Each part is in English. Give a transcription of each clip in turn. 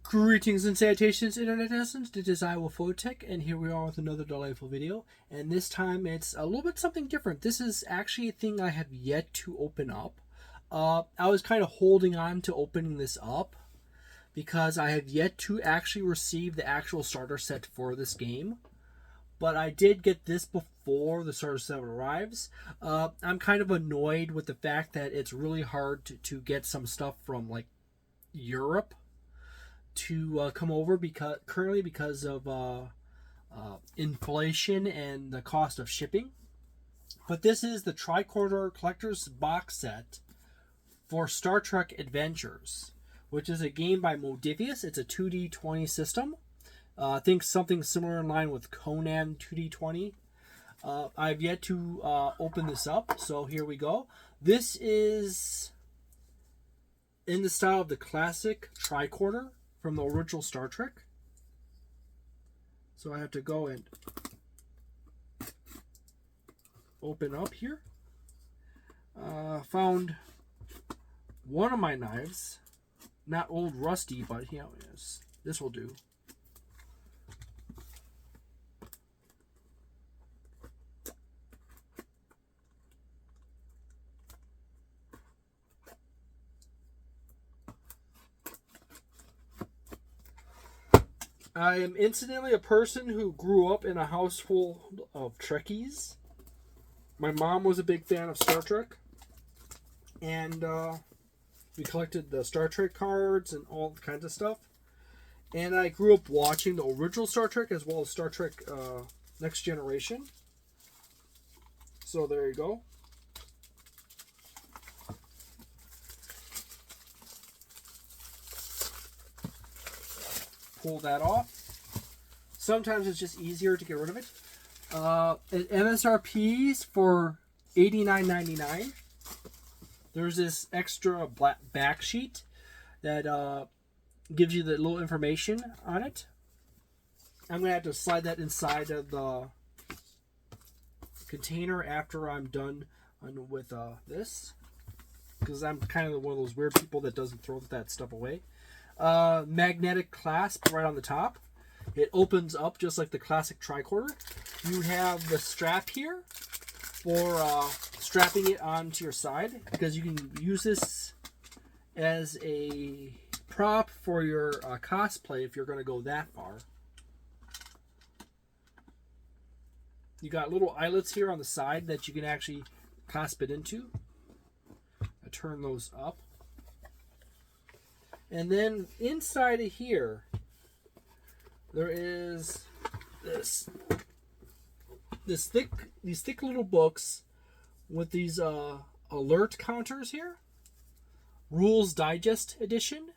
Greetings and salutations, Internet essence. This is Wolfphototech, and here we are with another delightful video. And this time it's a little bit something different. This is actually a thing I have yet to open up. I was kind of holding on to opening this up because I have yet to actually receive the actual starter set for this game. But I did get this before the starter set arrives. I'm kind of annoyed with the fact that it's really hard to get some stuff from like Europe to come over because of inflation and the cost of shipping. But this is the Tricorder Collector's Box Set for Star Trek Adventures, which is a game by Modiphius. It's a 2D20 system. I think something similar in line with Conan 2D20. I've yet to open this up, so here we go. This is in the style of the classic Tricorder from the original Star Trek. So I have to go and open up here. Found one of my knives. Not old rusty, but you know, yes, this will do. I am incidentally a person who grew up in a household of Trekkies. My mom was a big fan of Star Trek. And we collected the Star Trek cards and all kinds of stuff. And I grew up watching the original Star Trek as well as Star Trek Next Generation. So there you go. Pull that off. Sometimes it's just easier to get rid of it. MSRP's for $89.99. There's this extra black back sheet that gives you the little information on it. I'm going to have to slide that inside of the container after I'm done with this. Because I'm kind of one of those weird people that doesn't throw that stuff away. Magnetic clasp right on the top. It opens up just like the classic Tricorder. You have the strap here for strapping it onto your side, because you can use this as a prop for your cosplay if you're going to go that far. You got little eyelets here on the side that you can actually clasp it into. I turn those up. And then inside of here, there is these thick little books with these alert counters here. Rules Digest Edition.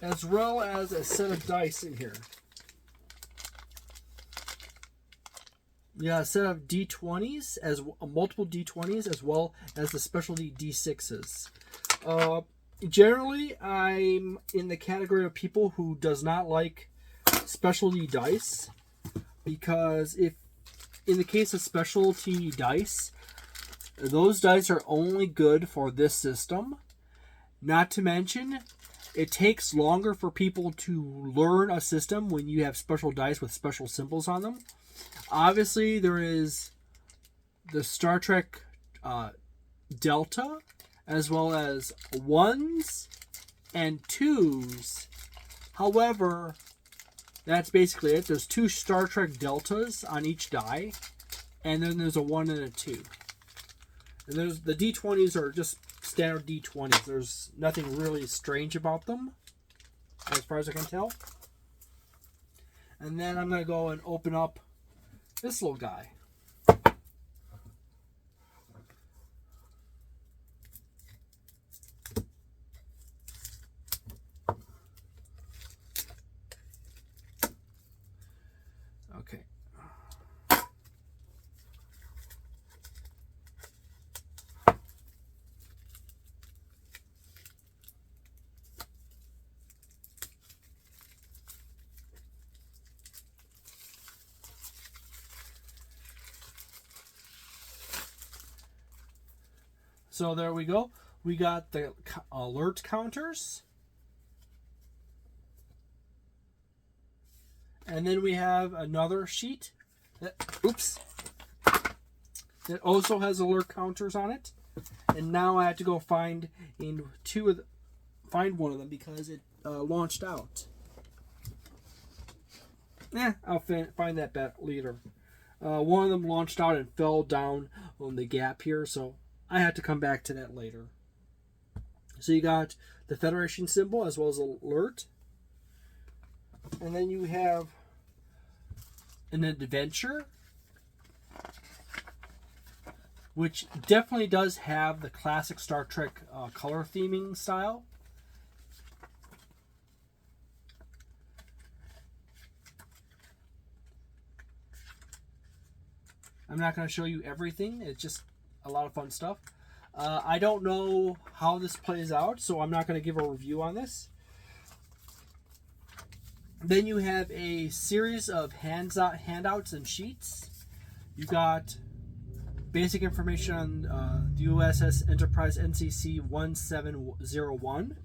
As well as a set of dice in here. Yeah, a set of D20s, as multiple D20s, as well as the specialty D6s. Generally, I'm in the category of people who does not like specialty dice, because if, in the case of specialty dice, those dice are only good for this system. Not to mention, it takes longer for people to learn a system when you have special dice with special symbols on them. Obviously, there is the Star Trek Delta, as well as 1s and 2s. However, that's basically it. There's 2 Star Trek Deltas on each die, and then there's a 1 and a 2. And there's the D20s are just standard D20s. There's nothing really strange about them, as far as I can tell. And then I'm going to go and open up this little guy. Okay. So there we go. We got the alert counters. And then we have another sheet that, that also has alert counters on it. And now I have to go find one of them because it launched out. I'll find that later. One of them launched out and fell down on the gap here, so I had to come back to that later. So you got the Federation symbol as well as alert. And then you have an adventure, which definitely does have the classic Star Trek color theming style. I'm not going to show you everything. It's just a lot of fun stuff. I don't know how this plays out, so I'm not going to give a review on this. Then you have a series of handouts and sheets. You got basic information on the U.S.S. Enterprise NCC-1709.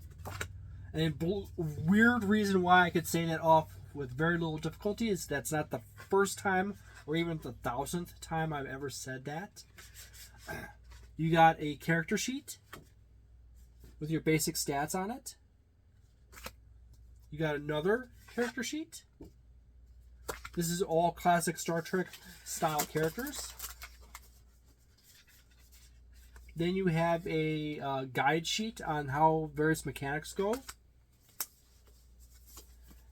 And weird reason why I could say that off with very little difficulty is that's not the first time or even the 1000th time I've ever said that. You got a character sheet with your basic stats on it. You got another character sheet. This is all classic Star Trek style characters. Then you have a guide sheet on how various mechanics go.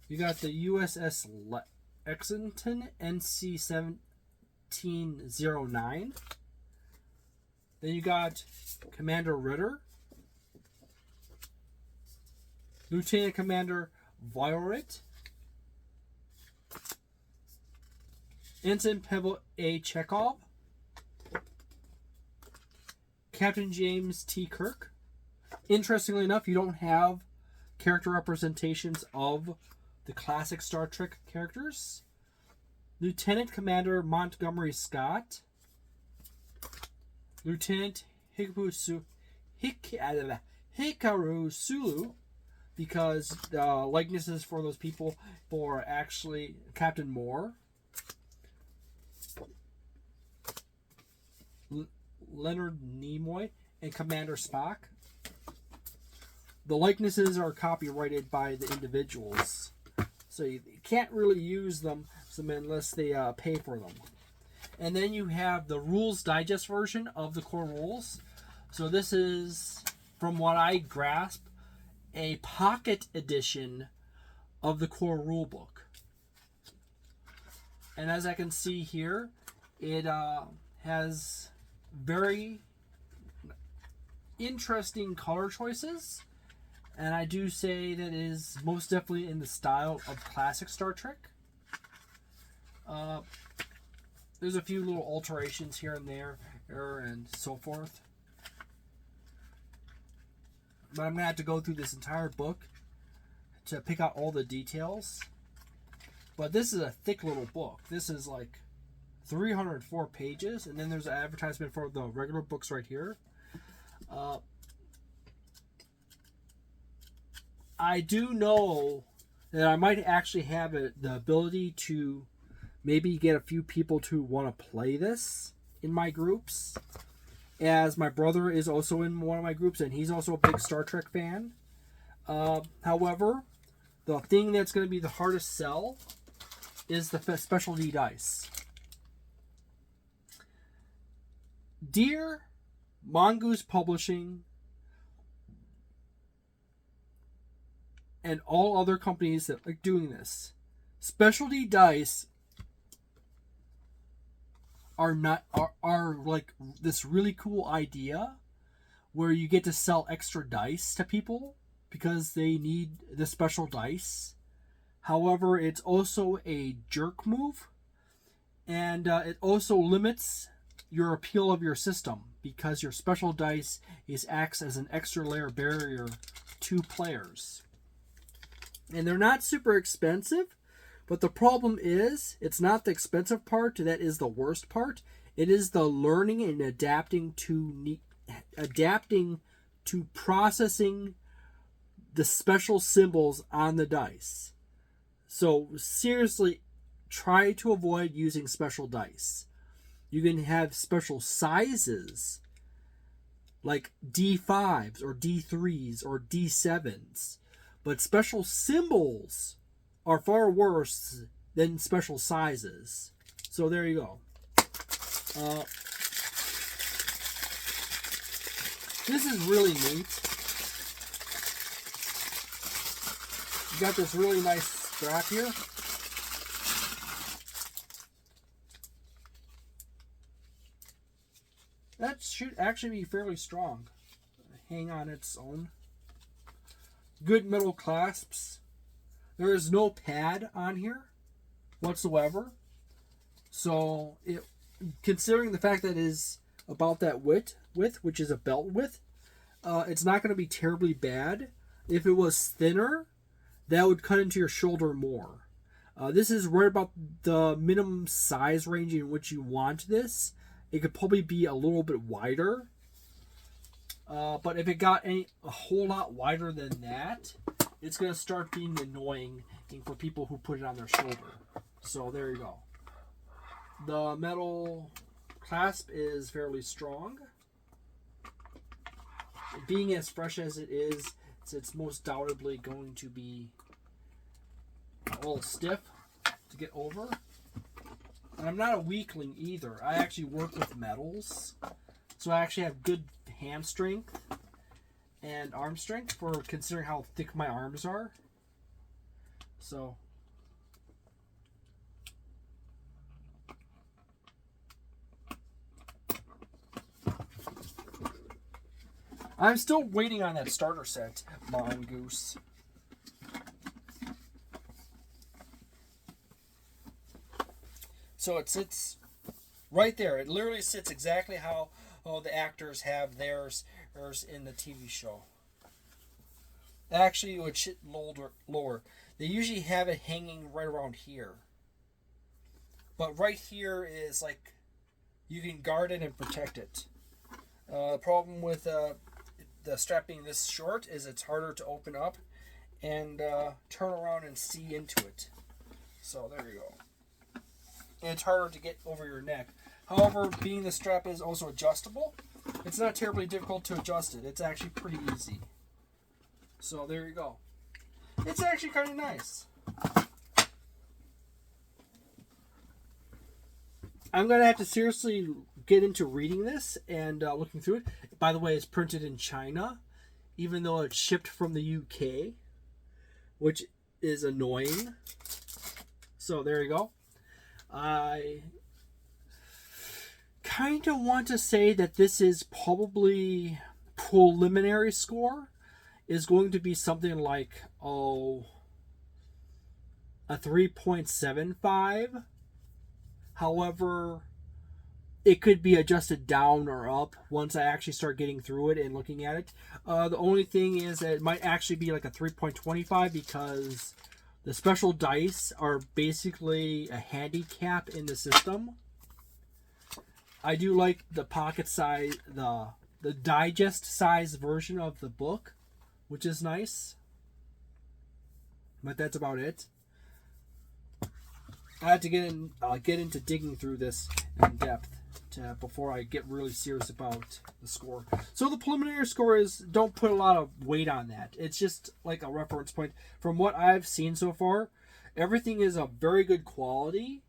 You got the U.S.S. Lexington NCC-1709. Then you got Commander Ritter, Lieutenant Commander Violet, Ensign Pavel A. Chekhov, Captain James T. Kirk. Interestingly enough, you don't have character representations of the classic Star Trek characters. Lieutenant Commander Montgomery Scott, Lieutenant Hikaru Sulu, because likenesses for those people for actually Captain Moore, Leonard Nimoy, and Commander Spock. The likenesses are copyrighted by the individuals, so you can't really use them unless they pay for them. And then you have the Rules Digest version of the core rules. So this is, from what I grasp, a pocket edition of the core rulebook. And as I can see here, it has very interesting color choices. And I do say that it is most definitely in the style of classic Star Trek. There's a few little alterations here and there and so forth. But I'm going to have to go through this entire book to pick out all the details. But this is a thick little book. This is like 304 pages. And then there's an advertisement for the regular books right here. I do know that I might actually have the ability to maybe get a few people to want to play this in my groups, as my brother is also in one of my groups and he's also a big Star Trek fan. However, the thing that's going to be the hardest sell is the specialty dice. Dear Mongoose Publishing and all other companies that are doing this, specialty dice are like this really cool idea where you get to sell extra dice to people because they need the special dice. However, it's also a jerk move, and it also limits your appeal of your system because your special dice acts as an extra layer barrier to players. And they're not super expensive, but the problem is it's not the expensive part that is the worst part. It is the learning and adapting to processing the special symbols on the dice. So seriously, try to avoid using special dice. You can have special sizes like D5s or D3s or D7s. But special symbols are far worse than special sizes. So there you go. This is really neat. You got this really nice strap here. That should actually be fairly strong. Hang on its own. Good metal clasps. There is no pad on here whatsoever. So, considering the fact that it is about that width, which is a belt width, it's not going to be terribly bad. If it was thinner, that would cut into your shoulder more. This is right about the minimum size range in which you want this. It could probably be a little bit wider. But if it got a whole lot wider than that, it's going to start being annoying for people who put it on their shoulder. So there you go. The metal clasp is fairly strong. Being as fresh as it is, it's most doubtably going to be a little stiff to get over. And I'm not a weakling either. I actually work with metals. So I actually have good hand strength and arm strength for considering how thick my arms are. So I'm still waiting on that starter set, Mongoose. So it sits right there. It literally sits exactly how the actors have theirs in the TV show. Actually, it would sit lower. They usually have it hanging right around here. But right here is like, you can guard it and protect it. The problem with the strap being this short is it's harder to open up and turn around and see into it. So there you go. And it's harder to get over your neck. However, being the strap is also adjustable, it's not terribly difficult to adjust it. It's actually pretty easy. So there you go. It's actually kind of nice. I'm going to have to seriously get into reading this and looking through it. By the way, it's printed in China, even though it's shipped from the UK, which is annoying. So there you go. I kind of want to say that this is probably preliminary score is going to be something like a 3.75. However, it could be adjusted down or up once I actually start getting through it and looking at it. The only thing is that it might actually be like a 3.25 because the special dice are basically a handicap in the system. I do like the pocket size, the digest size version of the book, which is nice. But that's about it. I have to get into digging through this in depth before I get really serious about the score. So the preliminary score is, don't put a lot of weight on that. It's just like a reference point. From what I've seen so far, everything is a very good quality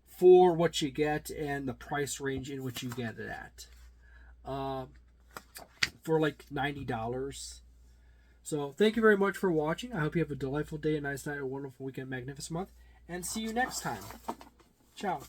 for what you get and the price range in which you get it at. For like $90. So thank you very much for watching. I hope you have a delightful day, a nice night, a wonderful weekend, magnificent month. And see you next time. Ciao.